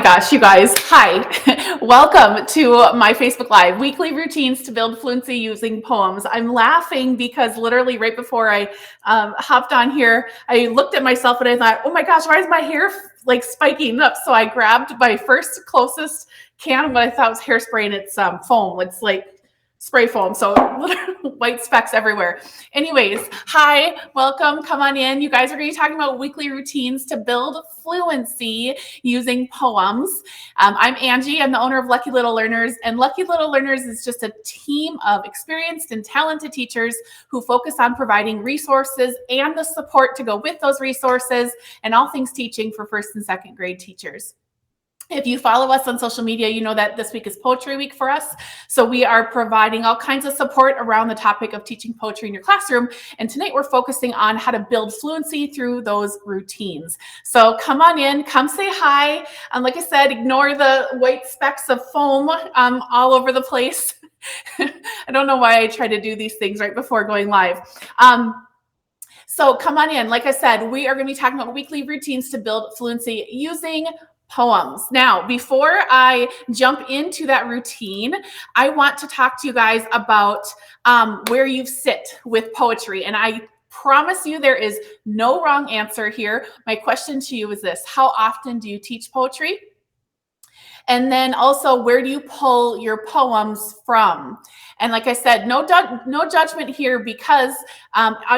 gosh, you guys, hi. Welcome to my Facebook Live, weekly routines to build fluency using poems. I'm laughing because literally right before I hopped on here, I looked at myself and I thought, oh my gosh, why is my hair like spiking up? So I grabbed my first closest can of what I thought was hairspray, and it's foam. It's like spray foam, so white specks everywhere. Anyways, hi, welcome, come on in. You guys are going to be talking about weekly routines to build fluency using poems. I'm Angie. I'm the owner of Lucky Little Learners, and Lucky Little Learners is just a team of experienced and talented teachers who focus on providing resources and the support to go with those resources and all things teaching for first and second grade teachers. If you follow us on social media, you know that this week is Poetry Week for us. So we are providing all kinds of support around the topic of teaching poetry in your classroom. And tonight we're focusing on how to build fluency through those routines. So come on in, come say hi. Like I said, ignore the white specks of foam all over the place. I don't know why I try to do these things right before going live. So come on in. Like I said, we are going to be talking about weekly routines to build fluency using poems. Now, before I jump into that routine, I want to talk to you guys about where you sit with poetry. And I promise you there is no wrong answer here. My question to you is this: how often do you teach poetry? And then also, where do you pull your poems from? And like I said, no judgment here, because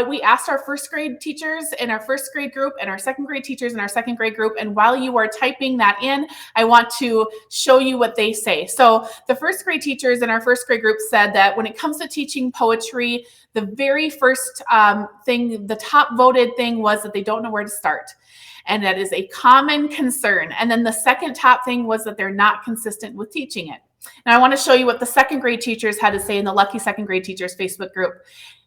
we asked our first grade teachers in our first grade group and our second grade teachers in our second grade group. And while you are typing that in, I want to show you what they say. So the first grade teachers in our first grade group said that when it comes to teaching poetry, the very first thing, the top voted thing, was that they don't know where to start. And that is a common concern. And then the second top thing was that they're not consistent with teaching it. And I want to show you what the second grade teachers had to say in the Lucky Second Grade Teachers Facebook group.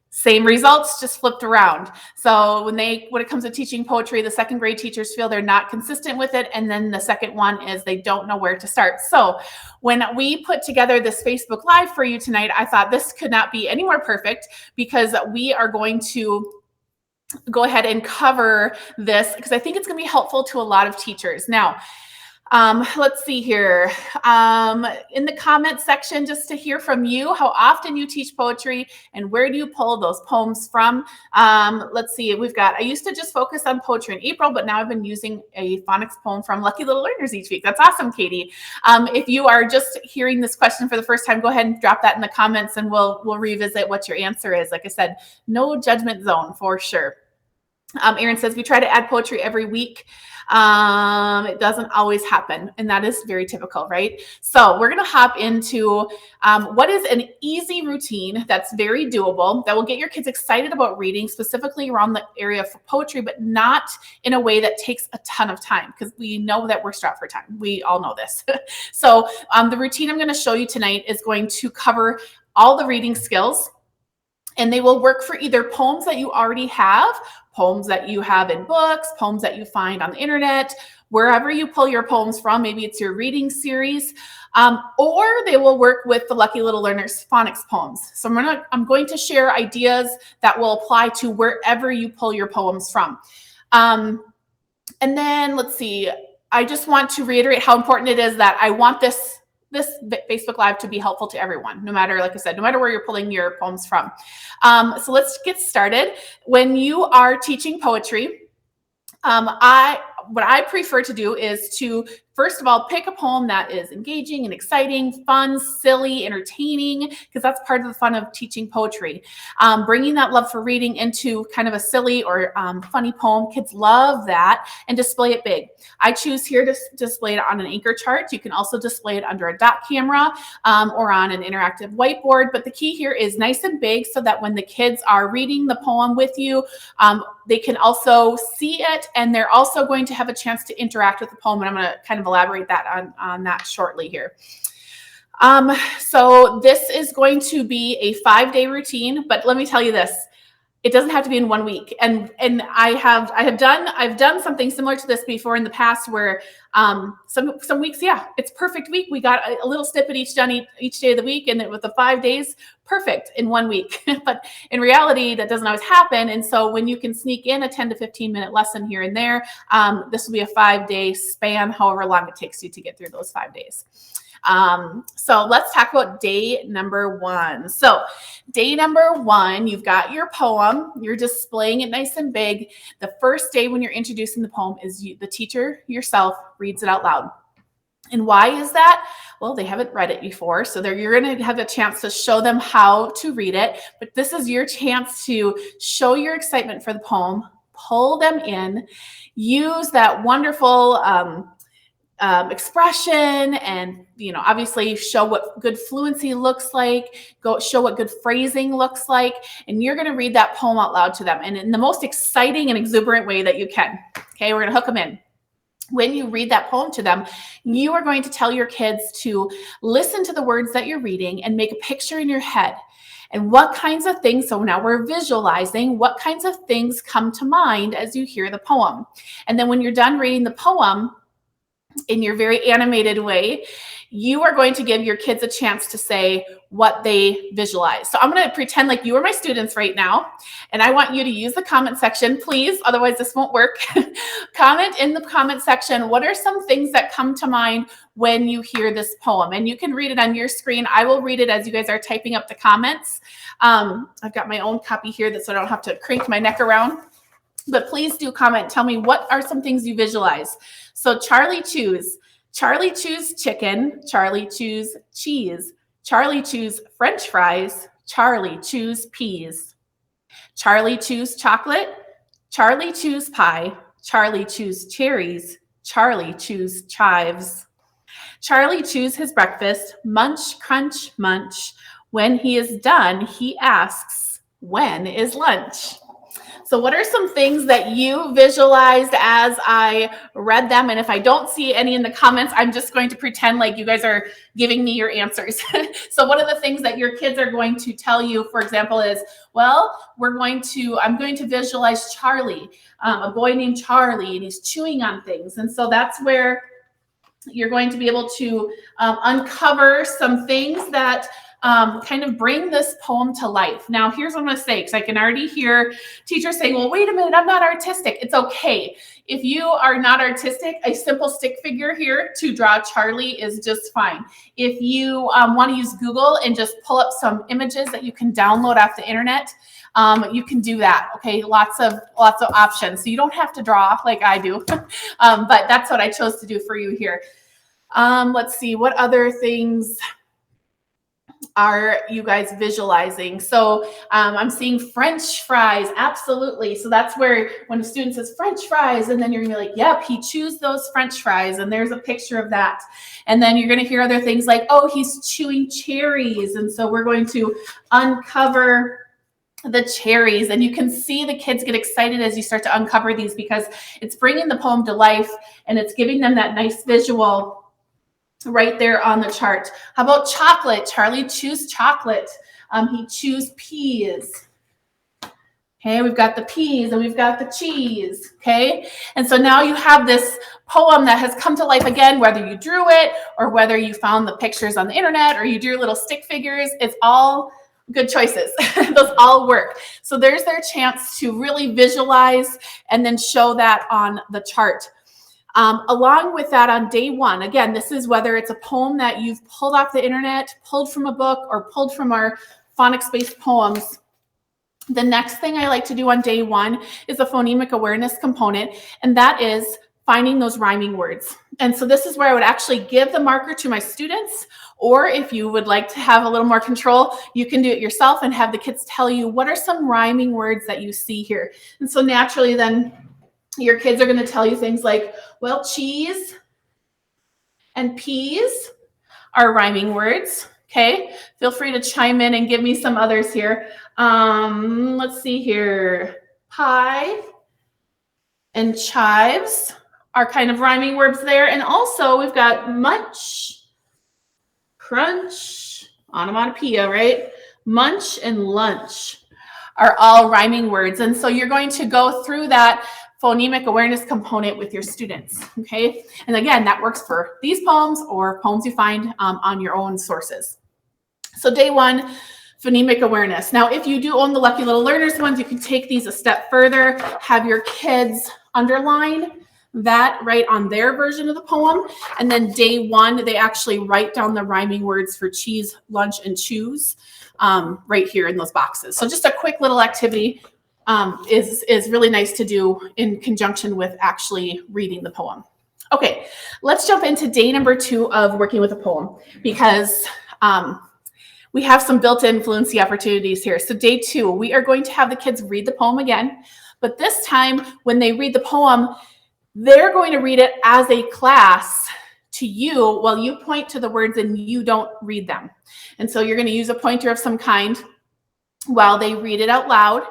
Same results, just flipped around. So when it comes to teaching poetry, the second grade teachers feel they're not consistent with it. And then the second one is they don't know where to start. So when we put together this Facebook Live for you tonight, I thought this could not be any more perfect, because we are going to go ahead and cover this because I think it's going to be helpful to a lot of teachers. Now, let's see here. In the comment section, just to hear from you, how often you teach poetry and where do you pull those poems from? Let's see, I used to just focus on poetry in April, but now I've been using a phonics poem from Lucky Little Learners each week. That's awesome, Katie. If you are just hearing this question for the first time, go ahead and drop that in the comments and we'll revisit what your answer is. Like I said, no judgment zone for sure. Erin says, we try to add poetry every week. It doesn't always happen, and that is very typical, right? So we're going to hop into what is an easy routine that's very doable, that will get your kids excited about reading, specifically around the area of poetry, but not in a way that takes a ton of time, because we know that we're strapped for time. We all know this. So the routine I'm going to show you tonight is going to cover all the reading skills, and they will work for either poems that you already have, poems that you have in books, poems that you find on the internet, wherever you pull your poems from. Maybe it's your reading series, or they will work with the Lucky Little Learners phonics poems. So I'm going to share ideas that will apply to wherever you pull your poems from. And then let's see, I just want to reiterate how important it is that I want this Facebook Live to be helpful to everyone, no matter, like I said, no matter where you're pulling your poems from. So let's get started. When you are teaching poetry, what I prefer to do is to, first of all, pick a poem that is engaging and exciting, fun, silly, entertaining, because that's part of the fun of teaching poetry. Bringing that love for reading into kind of a silly or funny poem. Kids love that, and display it big. I choose here to display it on an anchor chart. You can also display it under a dot camera or on an interactive whiteboard. But the key here is nice and big, so that when the kids are reading the poem with you, they can also see it, and they're also going to have a chance to interact with the poem. And I'm going to kind of elaborate that on that shortly here. So this is going to be a 5-day routine, but let me tell you this: it doesn't have to be in 1 week. And I've done something similar to this before in the past, where Some weeks, yeah, it's perfect week. We got a little snippet each done each day of the week, and with the 5 days, perfect in 1 week. But in reality, that doesn't always happen. And so when you can sneak in a 10 to 15 minute lesson here and there, this will be a 5-day span, however long it takes you to get through those 5 days. So let's talk about day number 1. So day number 1, you've got your poem, you're displaying it nice and big. The first day when you're introducing the poem is the teacher yourself reads it out loud. And why is that? Well, they haven't read it before, so you're going to have a chance to show them how to read it. But this is your chance to show your excitement for the poem, pull them in, use that wonderful expression, and obviously show what good fluency looks like, show what good phrasing looks like, and you're going to read that poem out loud to them, and in the most exciting and exuberant way that you can. Okay, we're going to hook them in. When you read that poem to them, you are going to tell your kids to listen to the words that you're reading and make a picture in your head. And what kinds of things, so now we're visualizing, what kinds of things come to mind as you hear the poem. And then when you're done reading the poem, in your very animated way, you are going to give your kids a chance to say what they visualize. So I'm going to pretend like you are my students right now, and I want you to use the comment section, please. Otherwise, this won't work. Comment in the comment section, what are some things that come to mind when you hear this poem? And you can read it on your screen. I will read it as you guys are typing up the comments. I've got my own copy here so I don't have to crank my neck around. But please do comment. Tell me, what are some things you visualize? So Charlie choose chicken. Charlie choose cheese. Charlie choose French fries. Charlie choose peas. Charlie choose chocolate. Charlie choose pie. Charlie choose cherries. Charlie choose chives. Charlie choose his breakfast. Munch, crunch, munch. When he is done, he asks, when is lunch? So what are some things that you visualized as I read them? And if I don't see any in the comments, I'm just going to pretend like you guys are giving me your answers. So one of the things that your kids are going to tell you, for example, is, well, I'm going to visualize Charlie, a boy named Charlie, and he's chewing on things. And so that's where you're going to be able to uncover some things that kind of bring this poem to life. Now, here's what I'm going to say, because I can already hear teachers saying, well, wait a minute, I'm not artistic. It's okay. If you are not artistic, a simple stick figure here to draw Charlie is just fine. If you want to use Google and just pull up some images that you can download off the internet, you can do that. Okay, lots of options. So you don't have to draw like I do, but that's what I chose to do for you here. Let's see, what other things are you guys visualizing? So I'm seeing French fries. Absolutely. So that's where when a student says French fries, and then you're gonna be like, yep, he chews those French fries. And there's a picture of that. And then you're going to hear other things like, oh, he's chewing cherries. And so we're going to uncover the cherries, and you can see the kids get excited as you start to uncover these, because it's bringing the poem to life and it's giving them that nice visual right there on the chart. How about chocolate? Charlie chews chocolate. He chews peas. Okay, we've got the peas and we've got the cheese. Okay, and so now you have this poem that has come to life again, whether you drew it or whether you found the pictures on the internet or you drew little stick figures. It's all good choices. Those all work. So there's their chance to really visualize and then show that on the chart. Along with that, on day 1, again, this is whether it's a poem that you've pulled off the internet, pulled from a book, or pulled from our phonics-based poems. The next thing I like to do on day 1 is a phonemic awareness component, and that is finding those rhyming words. And so this is where I would actually give the marker to my students, or if you would like to have a little more control, you can do it yourself and have the kids tell you what are some rhyming words that you see here. And so naturally then your kids are going to tell you things like, well, cheese and peas are rhyming words. Okay, feel free to chime in and give me some others here. Let's see here. Pie and chives are kind of rhyming words there. And also we've got munch, crunch, onomatopoeia, right? Munch and lunch are all rhyming words. And so you're going to go through that phonemic awareness component with your students, okay? And again, that works for these poems or poems you find on your own sources. So day one, phonemic awareness. Now, if you do own the Lucky Little Learners ones, you can take these a step further, have your kids underline that right on their version of the poem. And then day one, they actually write down the rhyming words for cheese, lunch, and choose right here in those boxes. So just a quick little activity is really nice to do in conjunction with actually reading the poem. Okay, let's jump into day number 2 of working with a poem, because we have some built-in fluency opportunities here. So day 2, we are going to have the kids read the poem again, but this time when they read the poem, they're going to read it as a class to you while you point to the words and you don't read them. And so you're going to use a pointer of some kind while they read it out loud.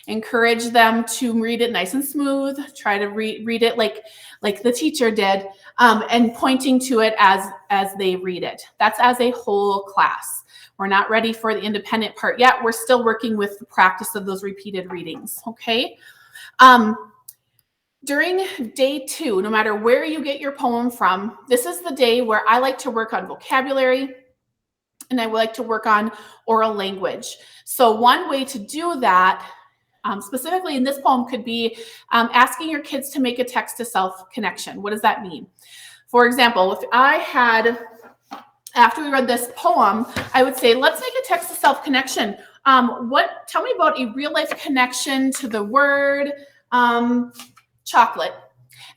Encourage them to read it nice and smooth. Try to read it like the teacher did, and pointing to it as they read it. That's as a whole class. We're not ready for the independent part yet. We're still working with the practice of those repeated readings, okay? During day 2, no matter where you get your poem from, this is the day where I like to work on vocabulary and I like to work on oral language. So one way to do that, specifically in this poem, could be asking your kids to make a text-to-self connection. What does that mean? For example, if I had, after we read this poem, I would say, let's make a text-to-self connection. Tell me about a real-life connection to the word chocolate.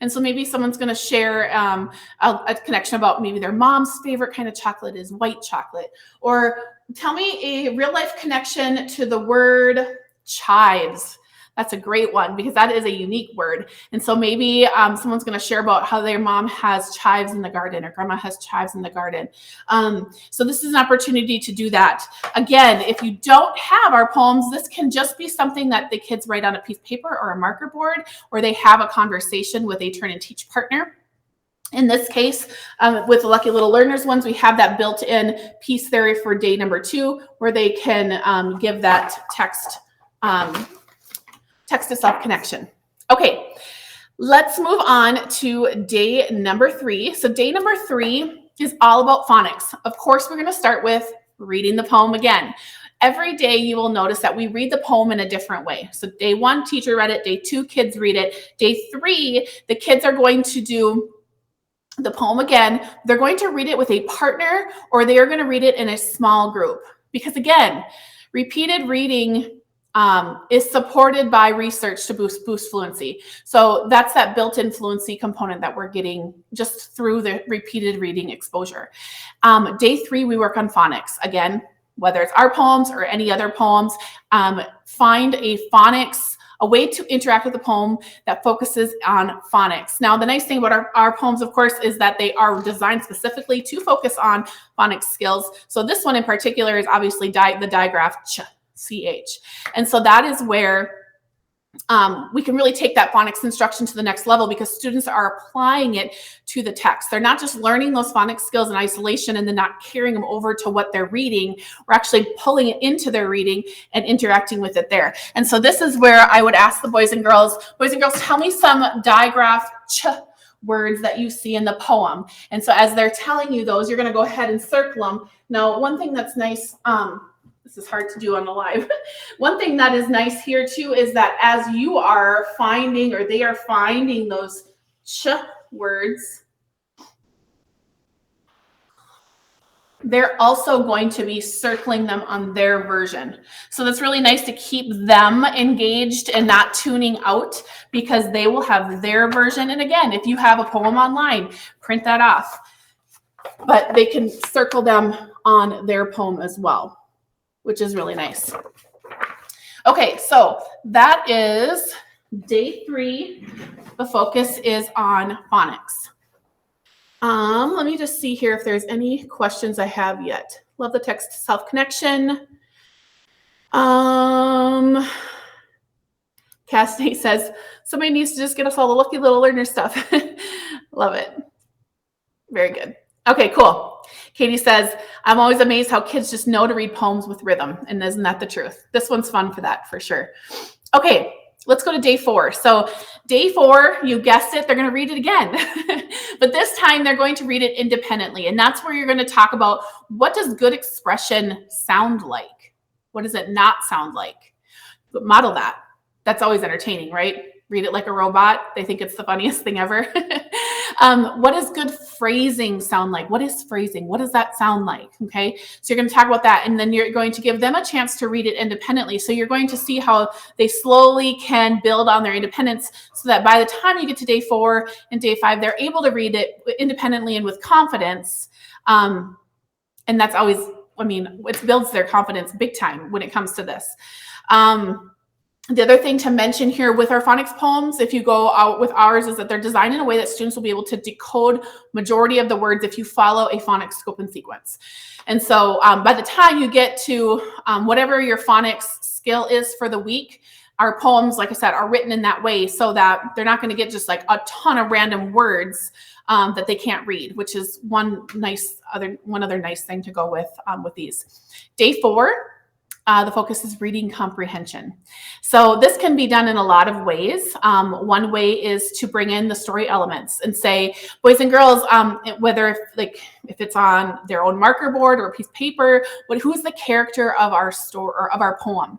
And so maybe someone's going to share a connection about maybe their mom's favorite kind of chocolate is white chocolate. Or tell me a real-life connection to the word chives. That's a great one because that is a unique word. And so maybe someone's going to share about how their mom has chives in the garden or grandma has chives in the garden. So this is an opportunity to do that. Again, if you don't have our poems, this can just be something that the kids write on a piece of paper or a marker board, or they have a conversation with a turn and teach partner. In this case, with the Lucky Little Learners ones, we have that built-in piece there for day number 2, where they can give that text-to-self connection. Okay, let's move on to day number 3. So day number 3 is all about phonics. Of course, we're going to start with reading the poem again. Every day you will notice that we read the poem in a different way. So day 1, teacher read it. Day 2, kids read it. Day 3, the kids are going to do the poem again. They're going to read it with a partner, or they are going to read it in a small group. Because again, repeated reading is supported by research to boost fluency. So that's that built-in fluency component that we're getting just through the repeated reading exposure. Day 3, we work on phonics. Again, whether it's our poems or any other poems, find a way to interact with the poem that focuses on phonics. Now, the nice thing about our poems, of course, is that they are designed specifically to focus on phonics skills. So this one in particular is obviously the digraph ch. CH. And so that is where we can really take that phonics instruction to the next level, because students are applying it to the text. They're not just learning those phonics skills in isolation and then not carrying them over to what they're reading. We're actually pulling it into their reading and interacting with it there. And so this is where I would ask the boys and girls, tell me some digraph ch words that you see in the poem. And so as they're telling you those, you're going to go ahead and circle them. Now, one thing that's nice, this is hard to do on the live. One thing that is nice here too is that as you are finding, or they are finding those ch words, they're also going to be circling them on their version. So that's really nice to keep them engaged and not tuning out, because they will have their version. And again, if you have a poem online, print that off. But they can circle them on their poem as well, which is really nice. Okay, so that is day 3. The focus is on phonics. Let me just see here if there's any questions I have yet. Love the text self-connection. Cassidy says, somebody needs to just get us all the Lucky Little Learner stuff. Love it. Very good. Okay, cool. Katie says, I'm always amazed how kids just know to read poems with rhythm. And isn't that the truth? This one's fun for that, for sure. Okay, let's go to day 4. So day 4, you guessed it, they're going to read it again. But this time they're going to read it independently. And that's where you're going to talk about, what does good expression sound like? What does it not sound like? But model that. That's always entertaining, right? Read it like a robot. They think it's the funniest thing ever. What does good phrasing sound like? What is phrasing? What does that sound like? Okay, so you're going to talk about that, and then you're going to give them a chance to read it independently. So you're going to see how they slowly can build on their independence, so that by the time you get to day 4 and day 5, they're able to read it independently and with confidence. And that's always, I mean, it builds their confidence big time when it comes to this. The other thing to mention here with our phonics poems, if you go out with ours, is that they're designed in a way that students will be able to decode majority of the words if you follow a phonics scope and sequence. And so by the time you get to whatever your phonics skill is for the week, our poems, like I said, are written in that way so that they're not going to get just like a ton of random words that they can't read, which is one other nice thing to go with these. Day 4. The focus is reading comprehension. So this can be done in a lot of ways. One way is to bring in the story elements and say, boys and girls, whether if it's on their own marker board or a piece of paper, who's the character of our story or of our poem?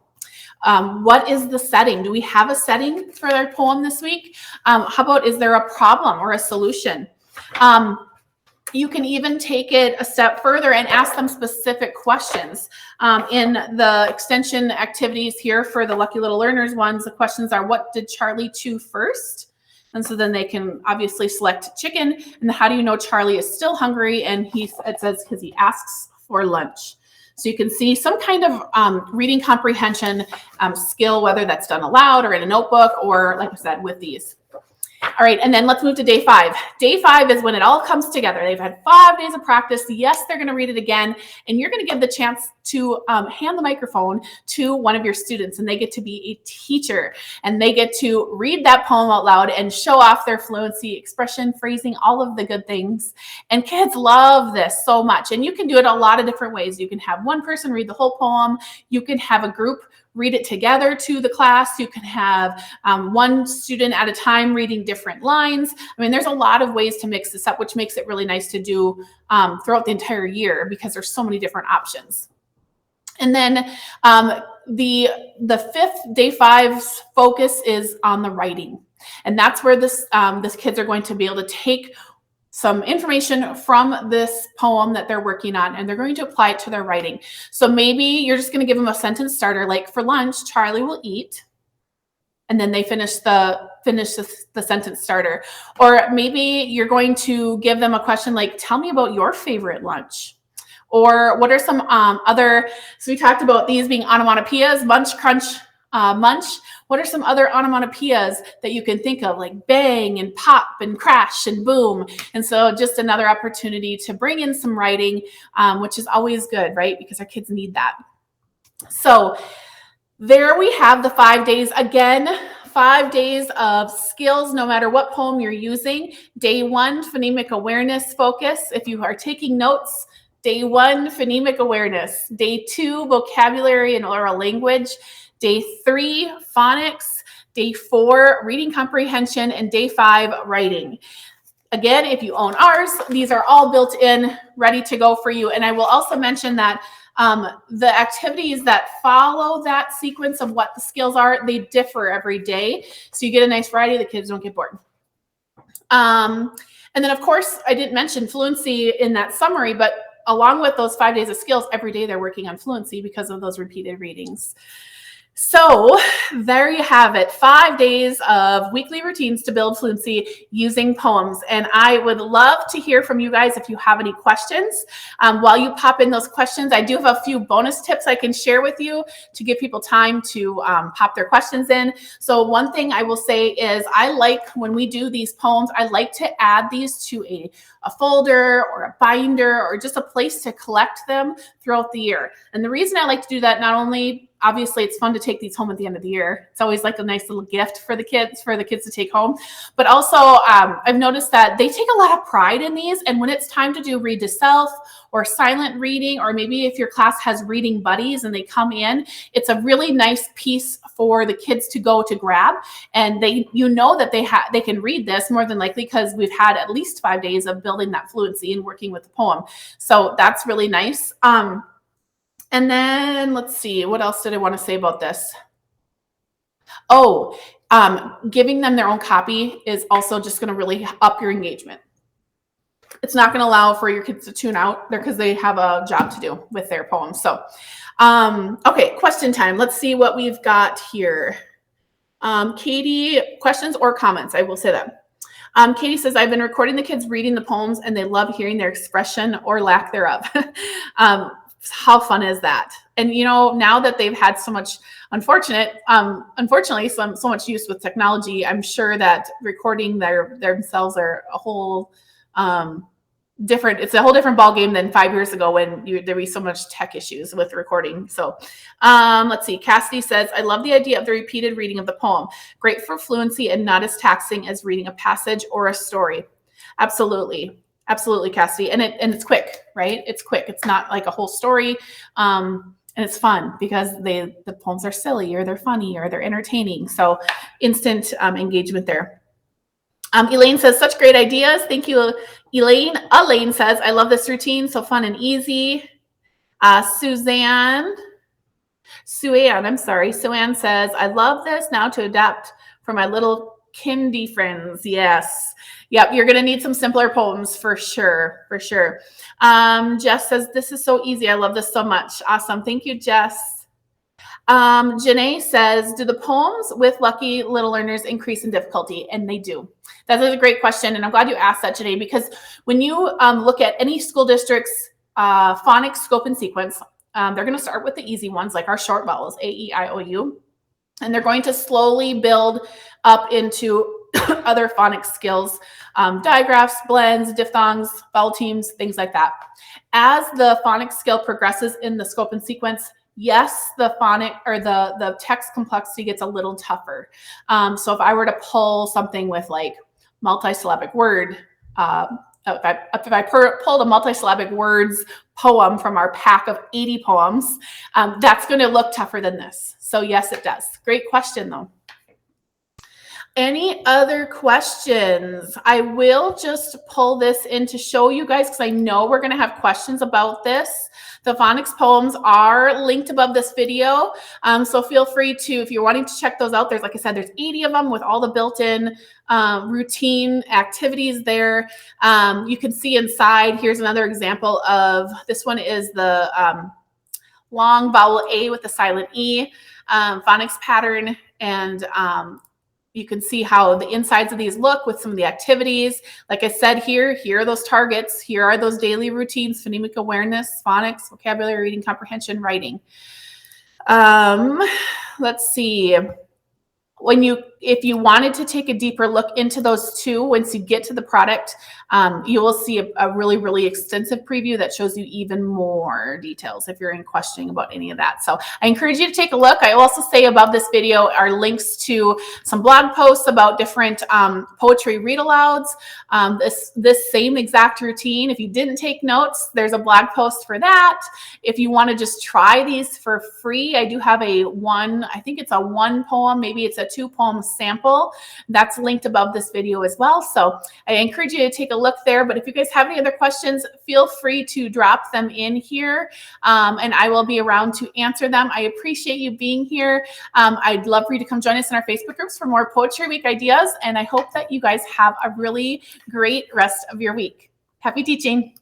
What is the setting? Do we have a setting for our poem this week? How about, is there a problem or a solution? You can even take it a step further and ask them specific questions. In the extension activities here for the Lucky Little Learners ones, the questions are, what did Charlie chew first? And so then they can obviously select chicken. And how do you know Charlie is still hungry? And it says, because he asks for lunch. So you can see some kind of reading comprehension skill, whether that's done aloud or in a notebook, or like I said, with these. All right, and then let's move to day 5. Day 5 is when it all comes together. They've had 5 days of practice. Yes, they're going to read it again, and you're going to give the chance to hand the microphone to one of your students, and they get to be a teacher, and they get to read that poem out loud and show off their fluency, expression, phrasing, all of the good things. And kids love this so much, and you can do it a lot of different ways. You can have one person read the whole poem. You can have a group read it together to the class. You can have one student at a time reading different lines. I mean, there's a lot of ways to mix this up, which makes it really nice to do throughout the entire year, because there's so many different options. And then the 5th, day 5's focus is on the writing. And that's where this kids are going to be able to take some information from this poem that they're working on, and they're going to apply it to their writing. So maybe you're just going to give them a sentence starter, like, for lunch, Charlie will eat, and then they finish the sentence starter. Or maybe you're going to give them a question like, tell me about your favorite lunch. Or what are some other, so we talked about these being onomatopoeias, munch, crunch, munch. What are some other onomatopoeias that you can think of, like bang and pop and crash and boom? And so just another opportunity to bring in some writing, which is always good, right? Because our kids need that. So there we have the 5 days. Again, 5 days of skills, no matter what poem you're using. Day 1, phonemic awareness focus. If you are taking notes, day 1, phonemic awareness. Day 2, vocabulary and oral language. Day 3, phonics. Day 4, reading comprehension. And day 5, writing. Again, if you own ours, these are all built in, ready to go for you. And I will also mention that the activities that follow that sequence of what the skills are, they differ every day. So you get a nice variety. The kids don't get bored. And then, of course, I didn't mention fluency in that summary, but along with those 5 days of skills, every day they're working on fluency because of those repeated readings. So there you have it, 5 days of weekly routines to build fluency using poems. And I would love to hear from you guys if you have any questions. While you pop in those questions, I do have a few bonus tips I can share with you to give people time to pop their questions in. So one thing I will say is I like, when we do these poems, I like to add these to a folder or a binder or just a place to collect them throughout the year. And the reason I like to do that, not only obviously it's fun to take these home at the end of the year. It's always like a nice little gift for the kids to take home. But also I've noticed that they take a lot of pride in these. And when it's time to do read to self or silent reading, or maybe if your class has reading buddies and they come in, it's a really nice piece for the kids to go to grab. And that they can read this more than likely because we've had at least 5 days of building that fluency and working with the poem. So that's really nice. And then let's see, what else did I want to say about this? Oh, giving them their own copy is also just going to really up your engagement. It's not going to allow for your kids to tune out there because they have a job to do with their poems. So, okay, question time. Let's see what we've got here. Katie, questions or comments? I will say that. Katie says, I've been recording the kids reading the poems and they love hearing their expression or lack thereof. How fun is that? And, now that they've had so much, unfortunately, so much use with technology, I'm sure that recording themselves are a whole it's a whole different ballgame than 5 years ago when there was so much tech issues with recording. So let's see. Cassidy says, I love the idea of the repeated reading of the poem. Great for fluency and not as taxing as reading a passage or a story. Absolutely. Absolutely, Cassidy. And it's quick, right? It's quick. It's not like a whole story. And it's fun because the poems are silly or they're funny or they're entertaining. So instant engagement there. Elaine says, such great ideas. Thank you, Elaine. Elaine says, I love this routine. So fun and easy. Suzanne says, I love this now to adapt for my little kindy friends. Yes. Yep. You're going to need some simpler poems for sure. For sure. Jess says, this is so easy. I love this so much. Awesome. Thank you, Jess. Janae says, do the poems with lucky little learners increase in difficulty? And they do. That is a great question. And I'm glad you asked that, Janae, because when you look at any school district's phonics scope and sequence, they're going to start with the easy ones like our short vowels, A, E, I, O, U. And they're going to slowly build up into other phonics skills, digraphs, blends, diphthongs, vowel teams, things like that. As the phonics skill progresses in the scope and sequence, yes, the phonic or the text complexity gets a little tougher. So if I were to pull something with like multisyllabic word, if I pulled a multisyllabic words poem from our pack of 80 poems, that's going to look tougher than this. So yes, it does. Great question though. Any other questions? I will just pull this in to show you guys because I know we're going to have questions about this. The phonics poems are linked above this video. So feel free to, if you're wanting to check those out, like I said, there's 80 of them with all the built-in routine activities there. You can see inside, here's another example of, this one is the long vowel A with the silent E phonics pattern. And you can see how the insides of these look with some of the activities. Like I said, here are those targets. Here are those daily routines: phonemic awareness, phonics, vocabulary, reading, comprehension, writing. Let's see. If you wanted to take a deeper look into those two, once you get to the product, you will see a really, really extensive preview that shows you even more details if you're in questioning about any of that. So I encourage you to take a look. I will also say above this video are links to some blog posts about different poetry read-alouds. This same exact routine, if you didn't take notes, there's a blog post for that. If you want to just try these for free, I do have I think it's a 1 poem, maybe it's a 2 poem sample that's linked above this video as well. So I encourage you to take a look there. But if you guys have any other questions, feel free to drop them in here and I will be around to answer them. I appreciate you being here. I'd love for you to come join us in our Facebook groups for more Poetry Week ideas. And I hope that you guys have a really great rest of your week. Happy teaching.